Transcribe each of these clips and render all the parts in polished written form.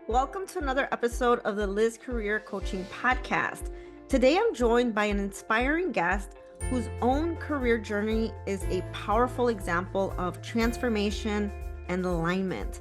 Welcome to another episode of the Liz Career Coaching Podcast. Today I'm joined by an inspiring guest whose own career journey is a powerful example of transformation and alignment.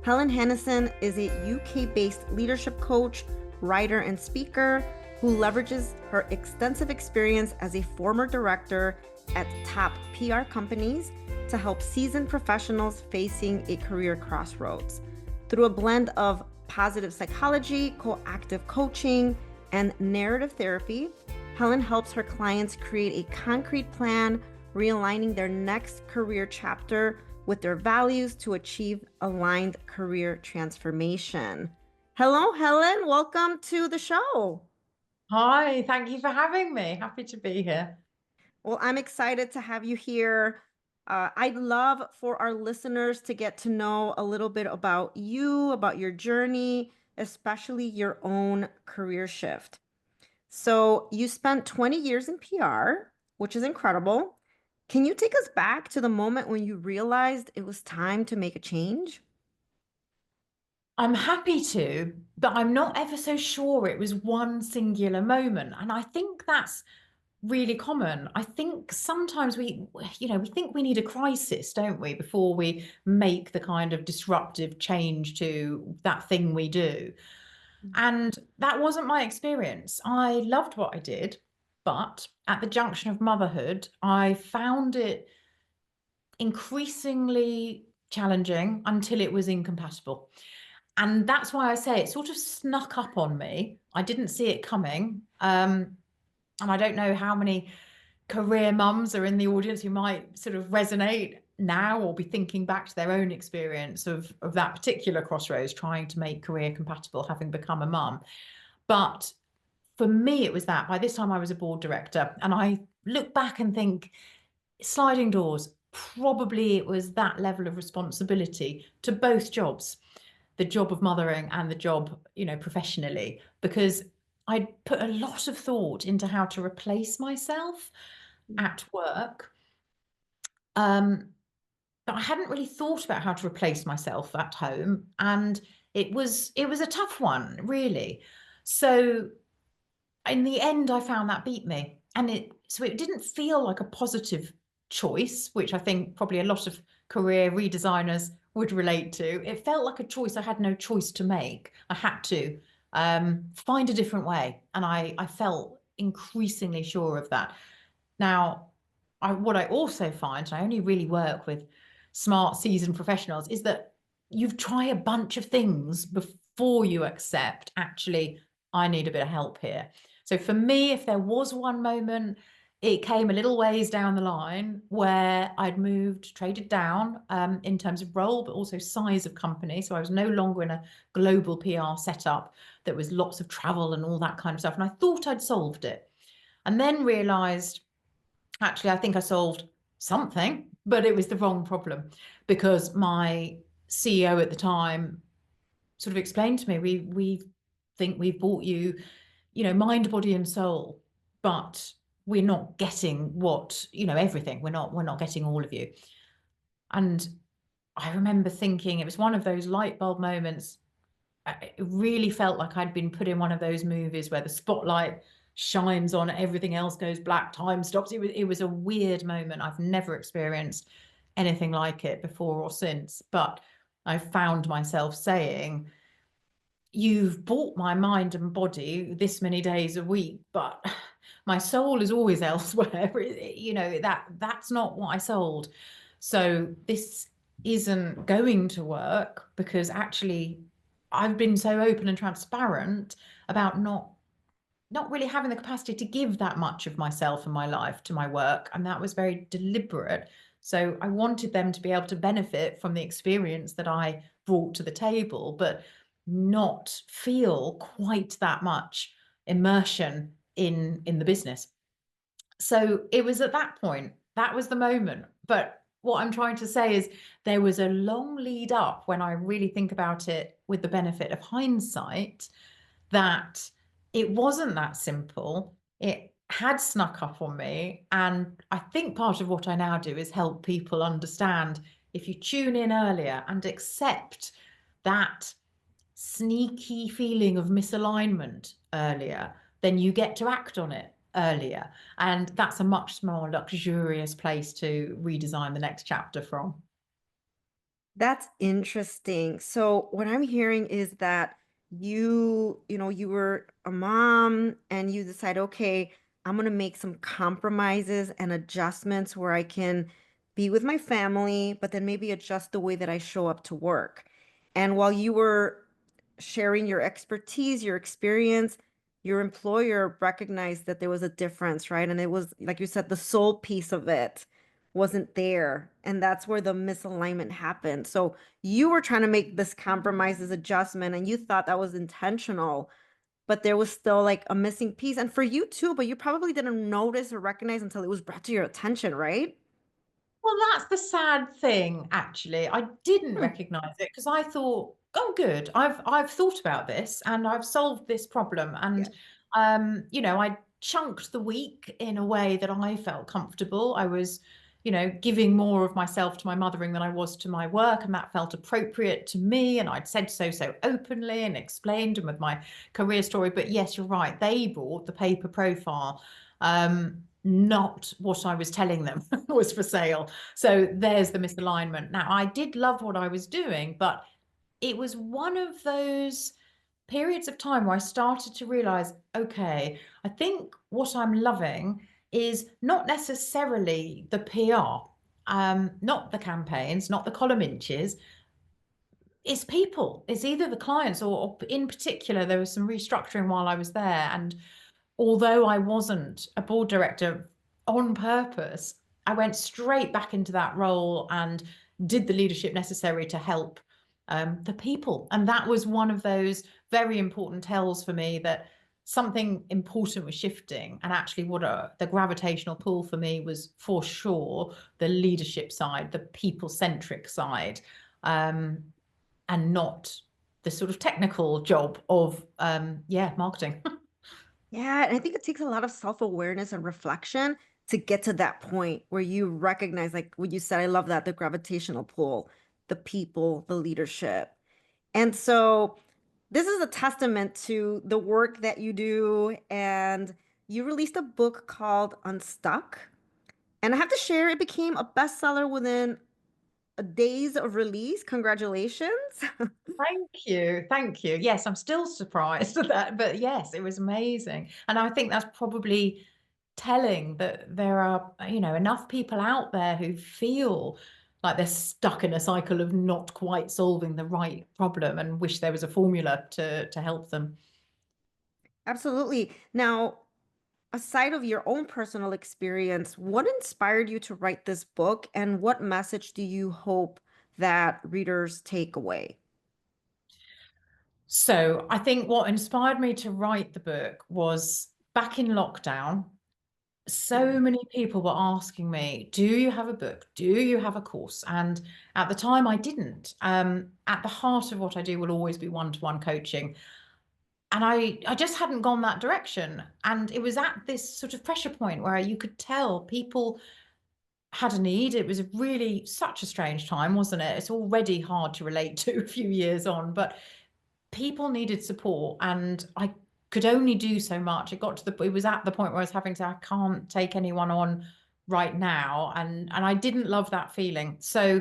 Helen Hanison is a UK-based leadership coach, writer, and speaker who leverages her extensive experience as a former director at top PR companies to help seasoned professionals facing a career crossroads. Through a blend of positive psychology, coactive coaching, and narrative therapy, Helen helps her clients create a concrete plan, realigning their next career chapter with their values to achieve aligned career transformation. Hello, Helen. Welcome to the show. Hi, thank you for having me. Happy to be here. Well, I'm excited to have you here. I'd love for our listeners to get to know a little bit about you, about your journey, especially your own career shift. So, you spent 20 years in PR, which is incredible. Can you take us back to the moment when you realized it was time to make a change? I'm happy to, but I'm not ever so sure it was one singular moment. And I think that's really common. I think sometimes we think we need a crisis, don't we, before we make the kind of disruptive change to that thing we do. And that wasn't my experience. I loved what I did, but at the junction of motherhood, I found it increasingly challenging until it was incompatible. And that's why I say it sort of snuck up on me. I didn't see it coming. And I don't know how many career mums are in the audience who might sort of resonate now or be thinking back to their own experience of that particular crossroads, trying to make career compatible, having become a mum. But for me, it was that by this time I was a board director, and I look back and think sliding doors, probably it was that level of responsibility to both jobs, the job of mothering and the job, professionally, because I'd put a lot of thought into how to replace myself at work. But I hadn't really thought about how to replace myself at home. And it was a tough one, really. So in the end, I found that beat me. And it didn't feel like a positive choice, which I think probably a lot of career redesigners would relate to. It felt like a choice I had no choice to make. I had to find a different way. And I felt increasingly sure of that. Now, what I also find, and I only really work with smart, seasoned professionals, is that you've tried a bunch of things before you accept, actually, I need a bit of help here. So for me, if there was one moment, it came a little ways down the line where I'd traded down in terms of role, but also size of company. So I was no longer in a global PR setup that was lots of travel and all that kind of stuff. And I thought I'd solved it. And then realized, actually, I think I solved something, but it was the wrong problem, because my CEO at the time sort of explained to me, we think we've bought you, mind, body, and soul, but we're not getting everything. We're not getting all of you. And I remember thinking it was one of those light bulb moments. It really felt like I'd been put in one of those movies where the spotlight shines on, everything else goes black, time stops. It was a weird moment. I've never experienced anything like it before or since. But I found myself saying, you've bought my mind and body this many days a week, but my soul is always elsewhere. That's not what I sold. So this isn't going to work, because actually I've been so open and transparent about not really having the capacity to give that much of myself and my life to my work. And that was very deliberate. So I wanted them to be able to benefit from the experience that I brought to the table, but not feel quite that much immersion in the business. So it was at that point, that was the moment. But what I'm trying to say is there was a long lead up, when I really think about it with the benefit of hindsight, that it wasn't that simple. It had snuck up on me. And I think part of what I now do is help people understand, if you tune in earlier and accept that sneaky feeling of misalignment earlier, then you get to act on it earlier. And that's a much more luxurious place to redesign the next chapter from. That's interesting. So what I'm hearing is that you were a mom and you decide, okay, I'm gonna make some compromises and adjustments where I can be with my family, but then maybe adjust the way that I show up to work. And while you were sharing your expertise, your experience, your employer recognized that there was a difference, right? And it was, like you said, the soul piece of it wasn't there. And that's where the misalignment happened. So you were trying to make this compromise, this adjustment, and you thought that was intentional, but there was still like a missing piece. And for you too, but you probably didn't notice or recognize until it was brought to your attention, right? Well, that's the sad thing, actually. I didn't Hmm. recognize it because I thought, oh, good, I've thought about this and I've solved this problem. Yeah. And I chunked the week in a way that I felt comfortable. I was, giving more of myself to my mothering than I was to my work, and that felt appropriate to me. And I'd said so openly and explained and with my career story. But yes, you're right. They bought the paper profile. Not what I was telling them was for sale. So there's the misalignment. Now, I did love what I was doing, but it was one of those periods of time where I started to realize, okay, I think what I'm loving is not necessarily the PR, not the campaigns, not the column inches. It's people. It's either the clients or in particular, there was some restructuring while I was there. And although I wasn't a board director on purpose, I went straight back into that role and did the leadership necessary to help the people. And that was one of those very important tells for me that something important was shifting. And actually, the gravitational pull for me was for sure the leadership side, the people centric side, and not the sort of technical job of, marketing. Yeah, and I think it takes a lot of self-awareness and reflection to get to that point where you recognize, like what you said, I love that, the gravitational pull, the people, the leadership. And so this is a testament to the work that you do. And you released a book called Unstuck. And I have to share, it became a bestseller within a days of release. Congratulations. Thank you. Thank you. Yes, I'm still surprised at that, but yes, it was amazing. And I think that's probably telling that there are, enough people out there who feel like they're stuck in a cycle of not quite solving the right problem and wish there was a formula to help them. Absolutely. Now, aside of your own personal experience, what inspired you to write this book and what message do you hope that readers take away? So I think what inspired me to write the book was back in lockdown. So many people were asking me, do you have a book? Do you have a course? And at the time, I didn't. At the heart of what I do will always be one-to-one coaching. And I just hadn't gone that direction. And it was at this sort of pressure point where you could tell people had a need. It was really such a strange time, wasn't it? It's already hard to relate to a few years on, but people needed support and I could only do so much. It was at the point where I was having to, I can't take anyone on right now. And I didn't love that feeling. So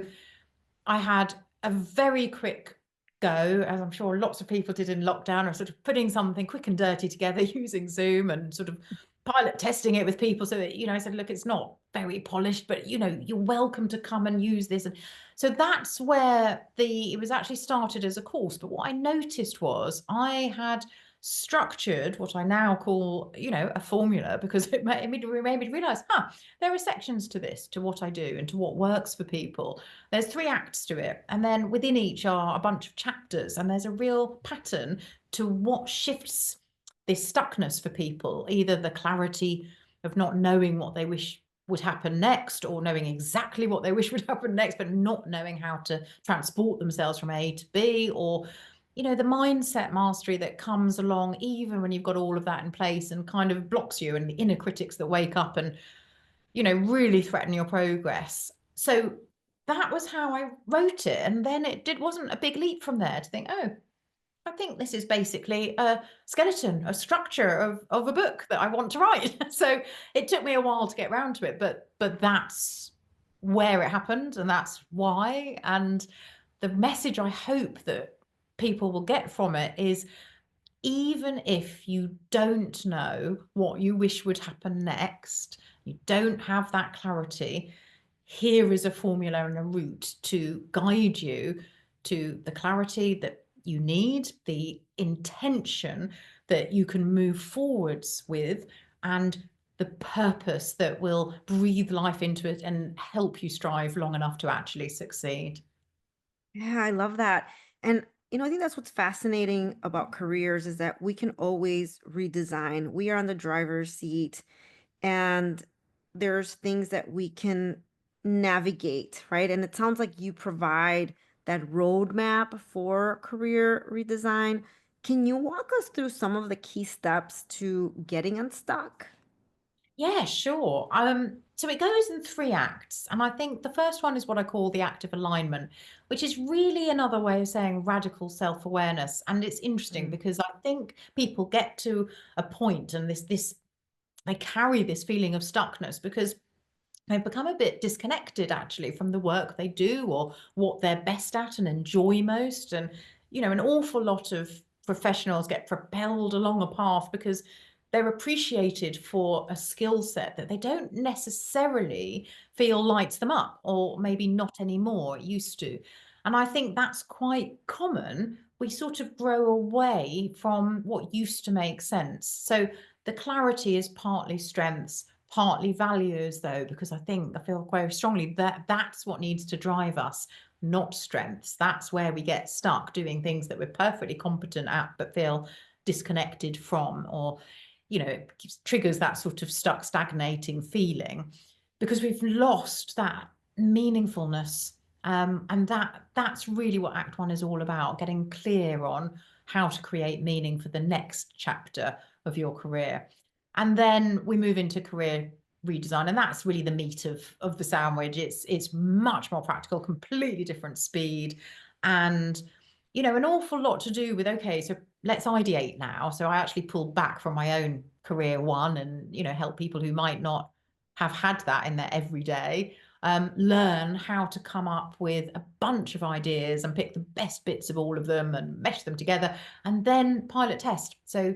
I had a very quick go, as I'm sure lots of people did in lockdown, of sort of putting something quick and dirty together using Zoom and sort of pilot testing it with people so that, I said, look, it's not very polished, but you're welcome to come and use this. And so that's where it was actually started as a course. But what I noticed was I had structured what I now call, a formula, because it made me realize, there are sections to this, to what I do and to what works for people. There's 3 acts to it. And then within each are a bunch of chapters. And there's a real pattern to what shifts this stuckness for people, either the clarity of not knowing what they wish would happen next, or knowing exactly what they wish would happen next, but not knowing how to transport themselves from A to B, or the mindset mastery that comes along even when you've got all of that in place and kind of blocks you, and the inner critics that wake up and really threaten your progress. So that was how I wrote it. And then it wasn't a big leap from there to think, oh, I think this is basically a skeleton, a structure of a book that I want to write. So it took me a while to get around to it, but that's where it happened and that's why. And the message I hope that people will get from it is, even if you don't know what you wish would happen next, you don't have that clarity, here is a formula and a route to guide you to the clarity that you need, the intention that you can move forwards with, and the purpose that will breathe life into it and help you strive long enough to actually succeed. Yeah, I love that. And I think that's what's fascinating about careers is that we can always redesign. We are on the driver's seat and there's things that we can navigate, right? And it sounds like you provide that roadmap for career redesign. Can you walk us through some of the key steps to getting unstuck? Yeah, sure. So it goes in three acts. And I think the first one is what I call the act of alignment, which is really another way of saying radical self-awareness. And it's interesting Mm. because I think people get to a point and this they carry this feeling of stuckness because they've become a bit disconnected actually from the work they do or what they're best at and enjoy most. And, an awful lot of professionals get propelled along a path because they're appreciated for a skill set that they don't necessarily feel lights them up, or maybe not anymore, it used to. And I think that's quite common. We sort of grow away from what used to make sense. So the clarity is partly strengths, partly values, though, because I feel very strongly that that's what needs to drive us, not strengths. That's where we get stuck doing things that we're perfectly competent at but feel disconnected from, or it triggers that sort of stuck, stagnating feeling because we've lost that meaningfulness. And that's really what Act One is all about: getting clear on how to create meaning for the next chapter of your career. And then we move into career redesign, and that's really the meat of the sandwich. It's much more practical, completely different speed, and an awful lot to do with, okay, so let's ideate now. So I actually pulled back from my own career one and help people who might not have had that in their everyday, learn how to come up with a bunch of ideas and pick the best bits of all of them and mesh them together, and then pilot test. So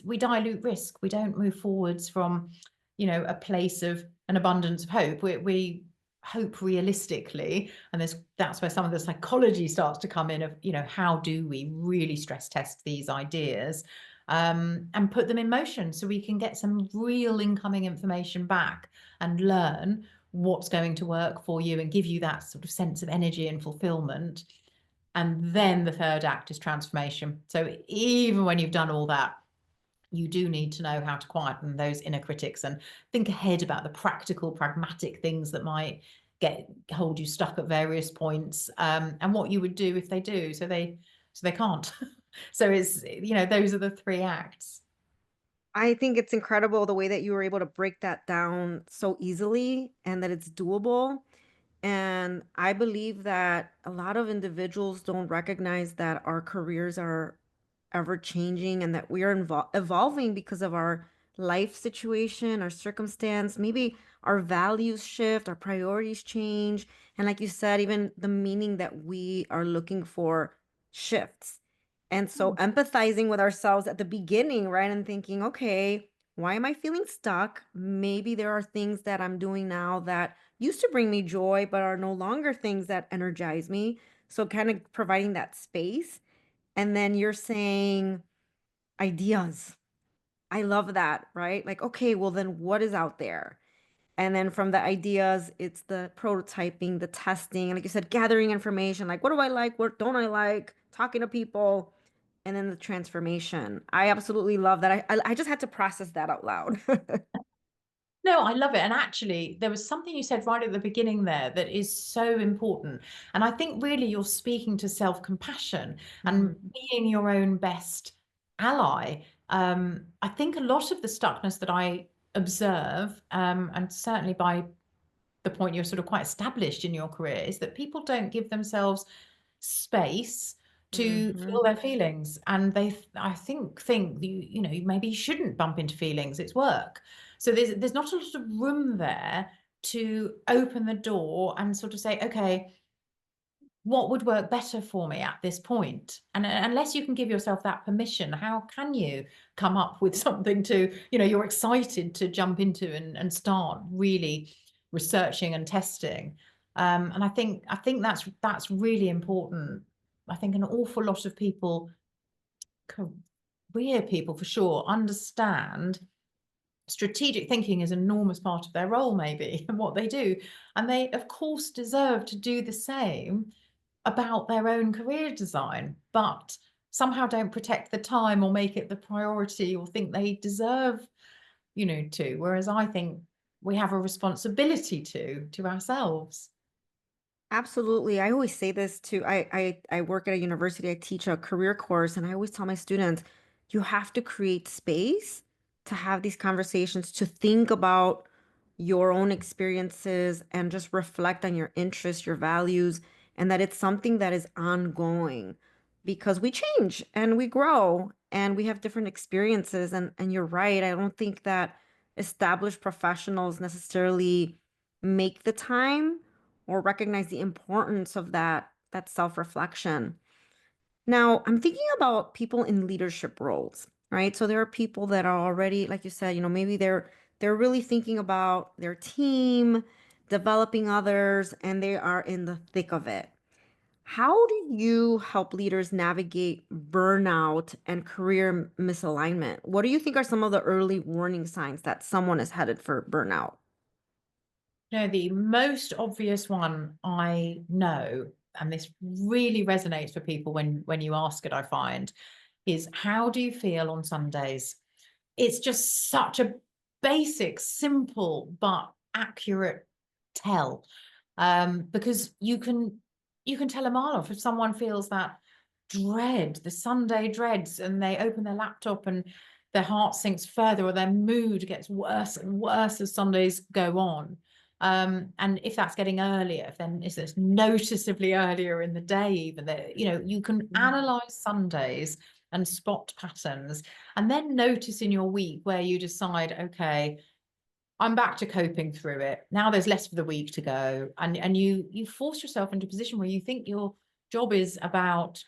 we dilute risk. We don't move forwards from a place of an abundance of hope. We hope realistically, and that's where some of the psychology starts to come in of how do we really stress test these ideas, and put them in motion so we can get some real incoming information back and learn what's going to work for you and give you that sort of sense of energy and fulfillment. And then the third act is transformation. So even when you've done all that, you do need to know how to quieten those inner critics and think ahead about the practical, pragmatic things that might hold you stuck at various points, and what you would do if they do. So they can't. So it's those are the three acts. I think it's incredible the way that you were able to break that down so easily and that it's doable. And I believe that a lot of individuals don't recognize that our careers are ever changing and that we are evolving because of our life situation, our circumstance. Maybe our values shift, our priorities change. And like you said, even the meaning that we are looking for shifts. And so Mm. empathizing with ourselves at the beginning, right? And thinking, okay, why am I feeling stuck? Maybe there are things that I'm doing now that used to bring me joy, but are no longer things that energize me. So, kind of providing that space. And then you're saying ideas. I love that, right? Like, okay, well, then what is out there? And then from the ideas, it's the prototyping, the testing, and like you said, gathering information like, what do I like? What don't I like? Talking to people, and then the transformation. I absolutely love that. I just had to process that out loud. No, I love it. And actually, there was something you said right at the beginning there that is so important. And I think really you're speaking to self-compassion and Mhm. being your own best ally. I think a lot of the stuckness that I observe, and certainly by the point you're sort of quite established in your career, is that people don't give themselves space to Hmm. feel their feelings. And I think you know, maybe you shouldn't bump into feelings. It's work. So there's not a lot of room there to open the door and sort of say, okay, what would work better for me at this point? And unless you can give yourself that permission, how can you come up with something to, you know, you're excited to jump into and start really researching and testing. And I think that's really important. I think an awful lot of people, career people for sure, understand strategic thinking is an enormous part of their role, maybe, and what they do. And they, of course, deserve to do the same about their own career design, but somehow don't protect the time or make it the priority or think they deserve, you know, to. Whereas I think we have a responsibility to ourselves. Absolutely. I always say this too. I work at a university, I teach a career course, and I always tell my students, you have to create space to have these conversations, to think about your own experiences and just reflect on your interests, your values, and that it's something that is ongoing because we change and we grow and we have different experiences. And you're right. I don't think that established professionals necessarily make the time or recognize the importance of that self-reflection. Now, I'm thinking about people in leadership roles, right? So there are people that are already, like you said, maybe they're really thinking about their team, developing others, and they are in the thick of it. How do you help leaders navigate burnout and career misalignment? What do you think are some of the early warning signs that someone is headed for burnout? You know, the most obvious one I know, and this really resonates for people when you ask it, I find, is how do you feel on Sundays? It's just such a basic, simple, but accurate tell. Because you can tell a mile off if someone feels that dread, the Sunday dreads, and they open their laptop and their heart sinks further, or their mood gets worse and worse as Sundays go on. And if that's getting earlier, if then is this noticeably earlier in the day, even that, you know, you can analyze Sundays and spot patterns, and then notice in your week where you decide, okay, I'm back to coping through it. Now there's less of the week to go. And you force yourself into a position where you think your job is about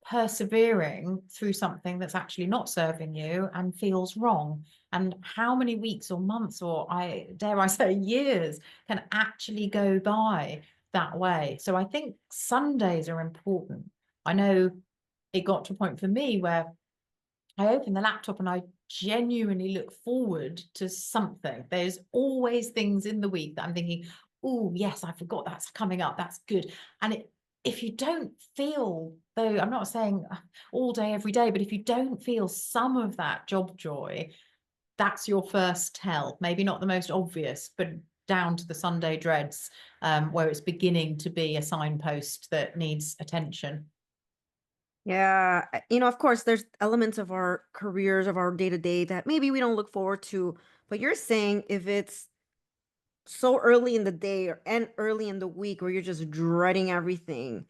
persevering through something that's actually not serving you and feels wrong. And how many weeks or months, or I dare I say years, can actually go by that way. So I think Sundays are important. I know it got to a point for me where I open the laptop and I genuinely look forward to something. There's always things in the week that I'm thinking, oh, yes, I forgot that's coming up. That's good. And if you don't feel, though, I'm not saying all day, every day, but if you don't feel some of that job joy, that's your first tell. Maybe not the most obvious, but down to the Sunday dreads, where it's beginning to be a signpost that needs attention. Yeah, of course, there's elements of our careers, of our day to day that maybe we don't look forward to. But you're saying if it's so early in the day and early in the week where you're just dreading everything,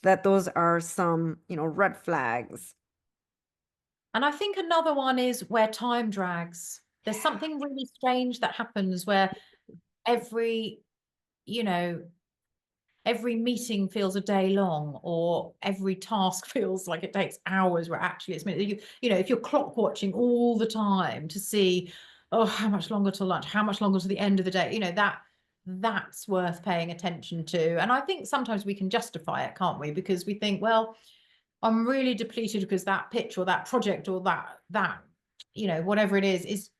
that those are some, red flags. And I think another one is where time drags. There's something really strange that happens where every, you know, every meeting feels a day long, or every task feels like it takes hours where actually it's minutes. You know, if you're clock watching all the time to see, oh, how much longer till lunch, how much longer to the end of the day, you know, that's worth paying attention to. And I think sometimes we can justify it, can't we? Because we think, well, I'm really depleted because that pitch or that project or that you know, whatever it is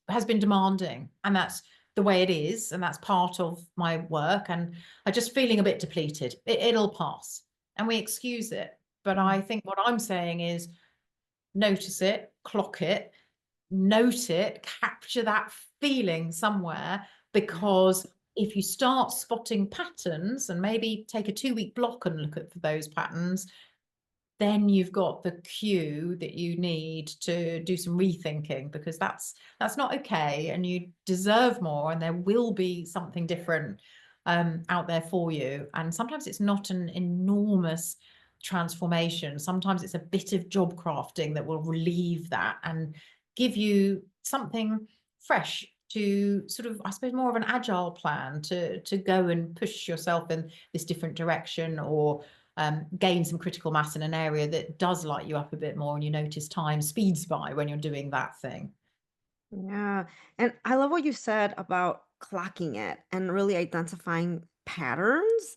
has been demanding, and that's the way it is, and that's part of my work, and I'm just feeling a bit depleted. It'll pass, and we excuse it. But I think what I'm saying is notice it, clock it, note it, capture that feeling somewhere, because if you start spotting patterns and maybe take a 2-week block and look at for those patterns, then you've got the cue that you need to do some rethinking, because that's not okay, and you deserve more, and there will be something different out there for you. And sometimes it's not an enormous transformation. Sometimes it's a bit of job crafting that will relieve that and give you something fresh to sort of, I suppose, more of an agile plan to go and push yourself in this different direction, or gain some critical mass in an area that does light you up a bit more, and you notice time speeds by when you're doing that thing. Yeah. And I love what you said about clocking it and really identifying patterns.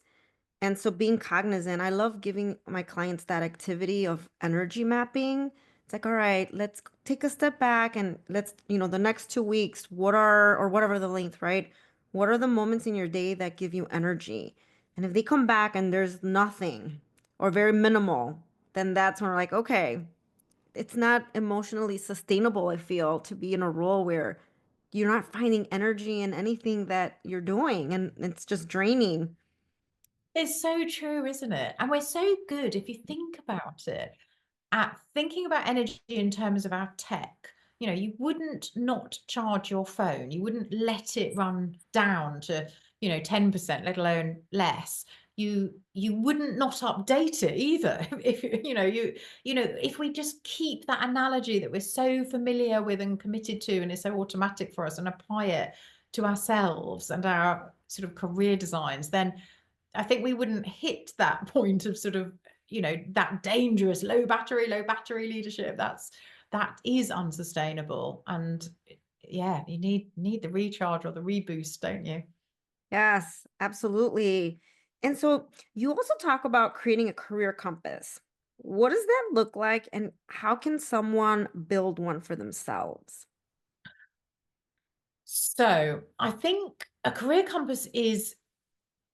And so being cognizant, I love giving my clients that activity of energy mapping. It's like, all right, let's take a step back and let's, the next 2 weeks, what are, or whatever the length, right? What are the moments in your day that give you energy? And if they come back and there's nothing or very minimal, then that's when we're like, okay, it's not emotionally sustainable, I feel, to be in a role where you're not finding energy in anything that you're doing and it's just draining. It's so true, isn't it? And we're so good, if you think about it, at thinking about energy in terms of our tech. You wouldn't not charge your phone. You wouldn't let it run down to, 10%, let alone less. You wouldn't not update it either. If if we just keep that analogy that we're so familiar with and committed to, and is so automatic for us, and apply it to ourselves and our sort of career designs, then I think we wouldn't hit that point of sort of, that dangerous low battery leadership. That is unsustainable. And yeah, you need the recharge or the reboost, don't you? Yes, absolutely. And so you also talk about creating a career compass. What does that look like, and how can someone build one for themselves? So I think a career compass is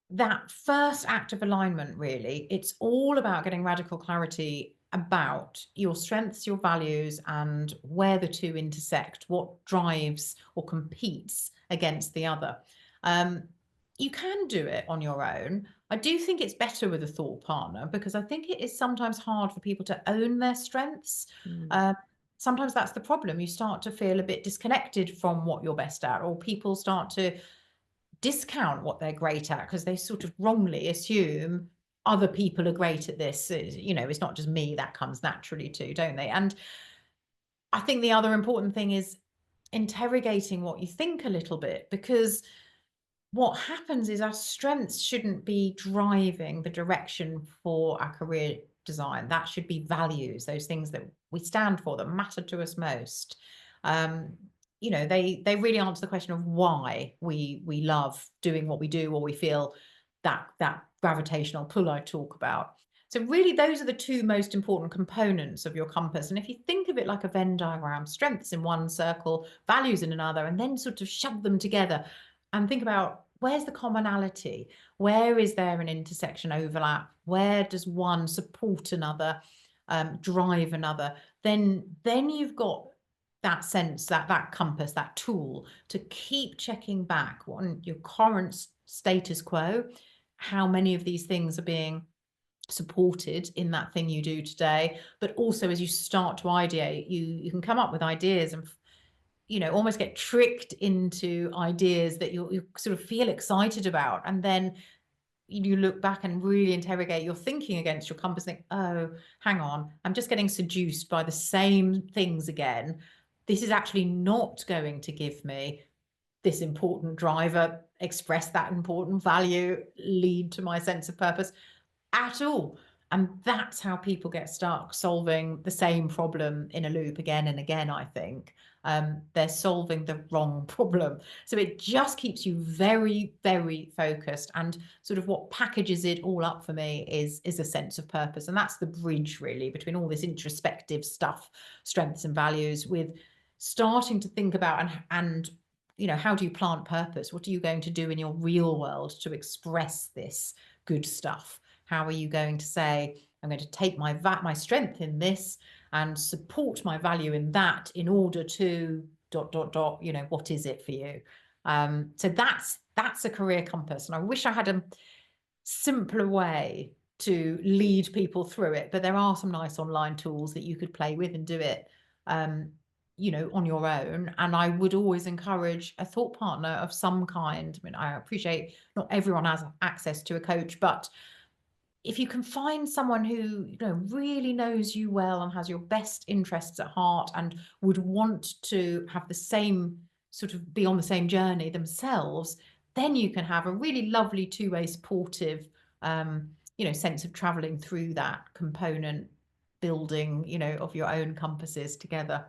that first act of alignment, really. It's all about getting radical clarity about your strengths, your values, and where the two intersect, what drives or competes against the other. Um, you can do it on your own. I do think it's better with a thought partner, because I think it is sometimes hard for people to own their strengths. Mm. Um, Sometimes that's the problem. You start to feel a bit disconnected from what you're best at, or people start to discount what they're great at because they sort of wrongly assume other people are great at this. It's not just me, that comes naturally too, don't they? And I think the other important thing is interrogating what you think a little bit, because what happens is our strengths shouldn't be driving the direction for our career design. That should be values, those things that we stand for, that matter to us most. um, they really answer the question of why we love doing what we do, or we feel that gravitational pull I talk about. So really, those are the two most important components of your compass. And if you think of it like a Venn diagram, strengths in one circle, values in another, and then sort of shove them together and think about, where's the commonality? Where is there an intersection overlap? Where does one support another, drive another? Then you've got that sense, that compass, that tool to keep checking back on your current status quo. How many of these things are being supported in that thing you do today? But also, as you start to ideate, you can come up with ideas and almost get tricked into ideas that you sort of feel excited about. And then you look back and really interrogate your thinking against your compass, think, oh, hang on, I'm just getting seduced by the same things again. This is actually not going to give me this important driver, express that important value, lead to my sense of purpose at all. And that's how people get stuck solving the same problem in a loop again and again, I think. They're solving the wrong problem. So it just keeps you very, very focused. And sort of what packages it all up for me is a sense of purpose. And that's the bridge, really, between all this introspective stuff, strengths and values, with starting to think about and how do you plant purpose? What are you going to do in your real world to express this good stuff? How are you going to say, I'm going to take my strength in this and support my value in that, in order to ... what is it for you? So that's a career compass. And I wish I had a simpler way to lead people through it, but there are some nice online tools that you could play with and do it on your own. And I would always encourage a thought partner of some kind. I mean, I appreciate not everyone has access to a coach, but if you can find someone who, really knows you well and has your best interests at heart and would want to have the same sort of be on the same journey themselves, then you can have a really lovely two-way supportive, sense of traveling through that component building, of your own compasses together.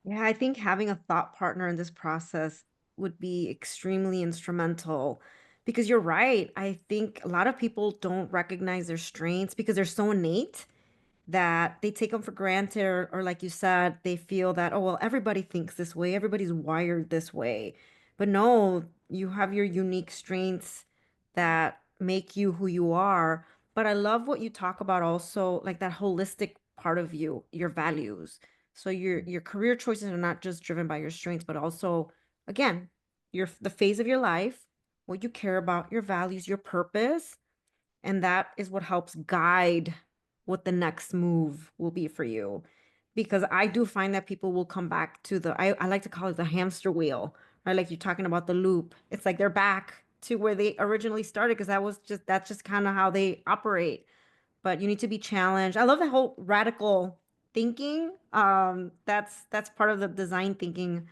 Yeah, I think having a thought partner in this process would be extremely instrumental because you're right. I think a lot of people don't recognize their strengths because they're so innate that they take them for granted, or like you said, they feel that, oh, well, everybody thinks this way, everybody's wired this way. But no, you have your unique strengths that make you who you are. But I love what you talk about also, like that holistic part of you, your values. So your career choices are not just driven by your strengths, but also, again, your the phase of your life, what you care about, your values, your purpose, and that is what helps guide what the next move will be for you. Because I do find that people will come back to I like to call it the hamster wheel, right? Like you're talking about the loop. It's like they're back to where they originally started because that's just kind of how they operate. But you need to be challenged. I love the whole radical thinking. That's part of the design thinking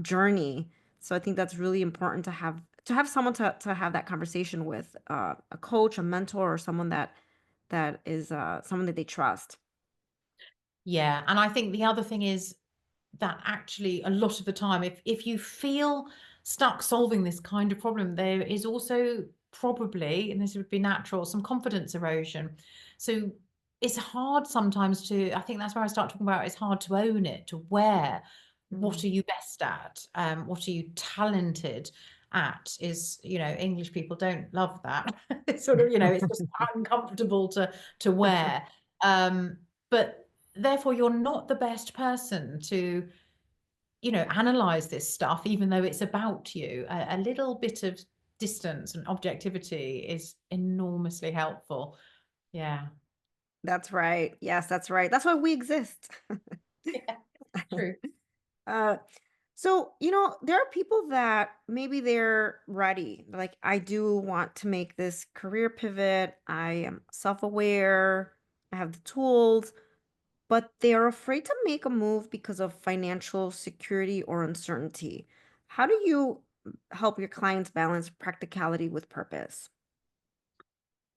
journey. So I think that's really important to have someone to have that conversation with, a coach, a mentor, or someone that is someone that they trust. Yeah, and I think the other thing is that actually a lot of the time, if you feel stuck solving this kind of problem, there is also probably, and this would be natural, some confidence erosion. So it's hard sometimes to, I think that's where I start talking about it's hard to own it, to where what Mm. are you best at? What are you talented at? Is, English people don't love that. It's sort of, it's just uncomfortable to wear. But therefore you're not the best person to, analyze this stuff, even though it's about you. A little bit of distance and objectivity is enormously helpful. Yeah. That's right. Yes, that's right. That's why we exist. Yeah, true. Uh, so, there are people that maybe they're ready. Like, I do want to make this career pivot. I am self-aware. I have the tools, but they're afraid to make a move because of financial security or uncertainty. How do you help your clients balance practicality with purpose?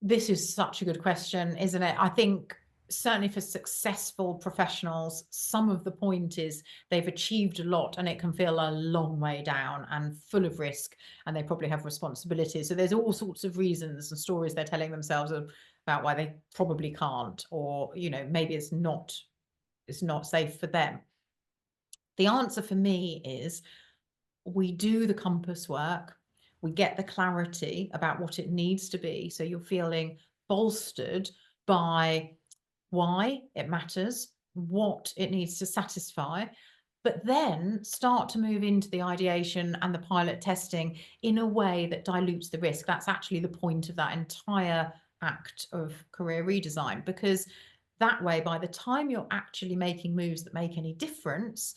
This is such a good question, isn't it? I think certainly for successful professionals, some of the point is they've achieved a lot and it can feel a long way down and full of risk, and they probably have responsibilities. So there's all sorts of reasons and stories they're telling themselves about why they probably can't, or, maybe it's not safe for them. The answer for me is we do the compass work, we get the clarity about what it needs to be. So you're feeling bolstered by why it matters, what it needs to satisfy, but then start to move into the ideation and the pilot testing in a way that dilutes the risk. That's actually the point of that entire act of career redesign, because that way, by the time you're actually making moves that make any difference,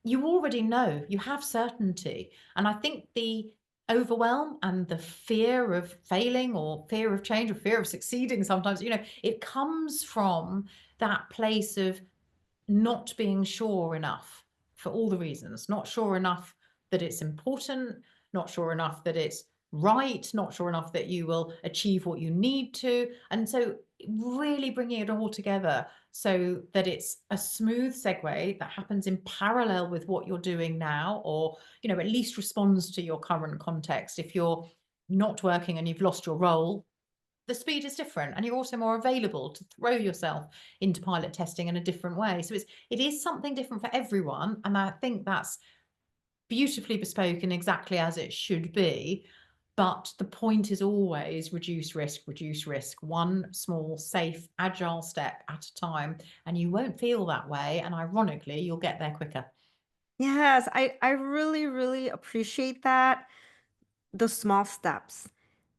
you already know, you have certainty. And I think the overwhelm and the fear of failing or fear of change or fear of succeeding sometimes, it comes from that place of not being sure enough for all the reasons, not sure enough that it's important, not sure enough that it's right, not sure enough that you will achieve what you need to. And so really bringing it all together so that it's a smooth segue that happens in parallel with what you're doing now, or, at least responds to your current context. If you're not working and you've lost your role, the speed is different, and you're also more available to throw yourself into pilot testing in a different way. So it is something different for everyone, and I think that's beautifully bespoke and exactly as it should be. But the point is always reduce risk, one small, safe, agile step at a time, and you won't feel that way. And ironically, you'll get there quicker. Yes, I really, really appreciate that. The small steps,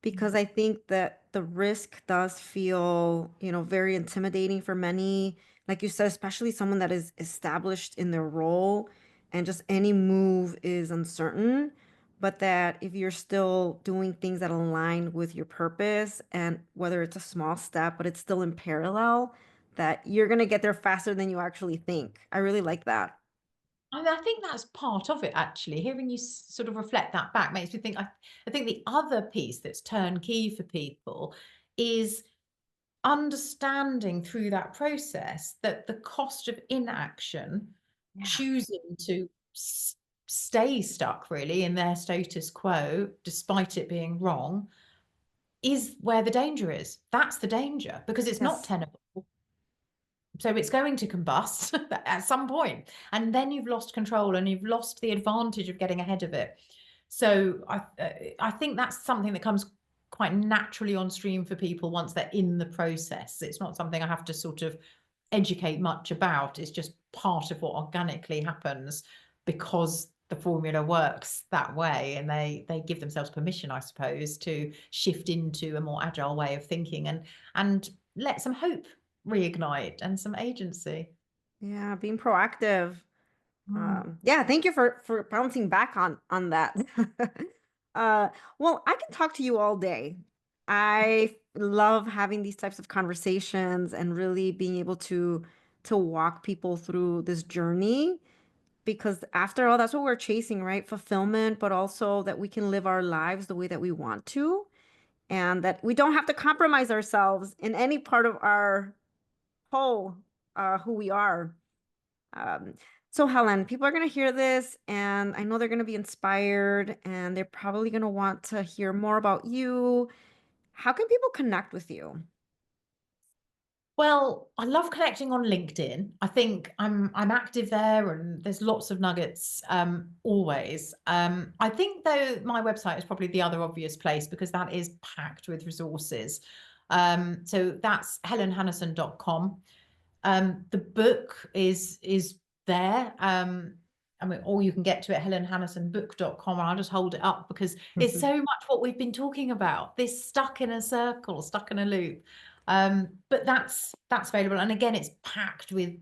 because Mm. I think that the risk does feel, very intimidating for many. Like you said, especially someone that is established in their role and just any move is uncertain. but that if you're still doing things that align with your purpose, and whether it's a small step, but it's still in parallel, that you're going to get there faster than you actually think. I really like that. I think that's part of it, actually. Hearing you sort of reflect that back makes me think. I think the other piece that's turnkey for people is understanding through that process that the cost of inaction, Yeah. choosing to stay stuck really in their status quo, despite it being wrong, is where the danger is. That's the danger, because it's not Yes. tenable. So it's going to combust at some point, and then you've lost control and you've lost the advantage of getting ahead of it. So I think that's something that comes quite naturally on stream for people once they're in the process. It's not something I have to sort of educate much about. It's just part of what organically happens because the formula works that way, and they give themselves permission, I suppose, to shift into a more agile way of thinking and let some hope reignite and some agency. Yeah, being proactive. Mm. Yeah, thank you for bouncing back on that. uh, well, I can talk to you all day. I love having these types of conversations and really being able to walk people through this journey, because after all, that's what we're chasing, right? Fulfillment, but also that we can live our lives the way that we want to, and that we don't have to compromise ourselves in any part of our whole who we are. Um, so Helen, people are going to hear this and I know they're going to be inspired and they're probably going to want to hear more about you. How can people connect with you? Well, I love connecting on LinkedIn. I think I'm active there, and there's lots of nuggets always. I think though my website is probably the other obvious place because that is packed with resources. So that's helenhanison.com. The book is there. I mean, or you can get to it helenhanisonbook.com, and I'll just hold it up because it's so much what we've been talking about, this stuck in a circle, stuck in a loop. But that's available, and again, it's packed with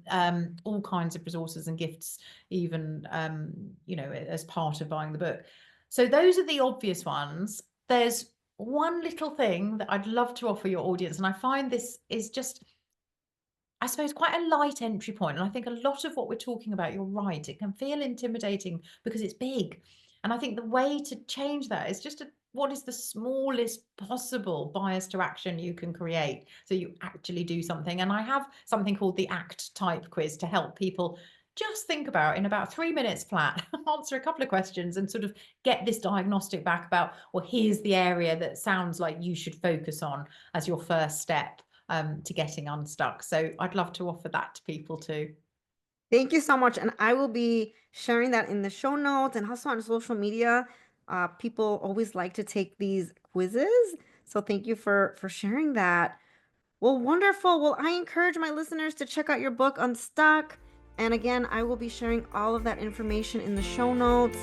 all kinds of resources and gifts, even as part of buying the book. So those are the obvious ones. There's one little thing that I'd love to offer your audience, and I find this is just, I suppose, quite a light entry point. And I think a lot of what we're talking about, you're right, it can feel intimidating because it's big. And I think the way to change that is just what is the smallest possible bias to action you can create so you actually do something. And I have something called the ACT type quiz to help people just think about, in about 3 minutes flat, answer a couple of questions and sort of get this diagnostic back about, well, here's the area that sounds like you should focus on as your first step to getting unstuck. So I'd love to offer that to people too. Thank you so much. And I will be sharing that in the show notes and also on social media. People always like to take these quizzes. So thank you for sharing that. Well, wonderful. Well, I encourage my listeners to check out your book, Unstuck. And again, I will be sharing all of that information in the show notes.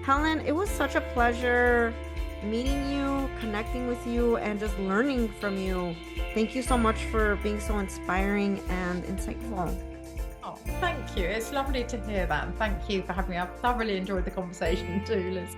Helen, it was such a pleasure meeting you, connecting with you, and just learning from you. Thank you so much for being so inspiring and insightful. Oh, thank you. It's lovely to hear that. And thank you for having me. I've thoroughly enjoyed the conversation too, Liz.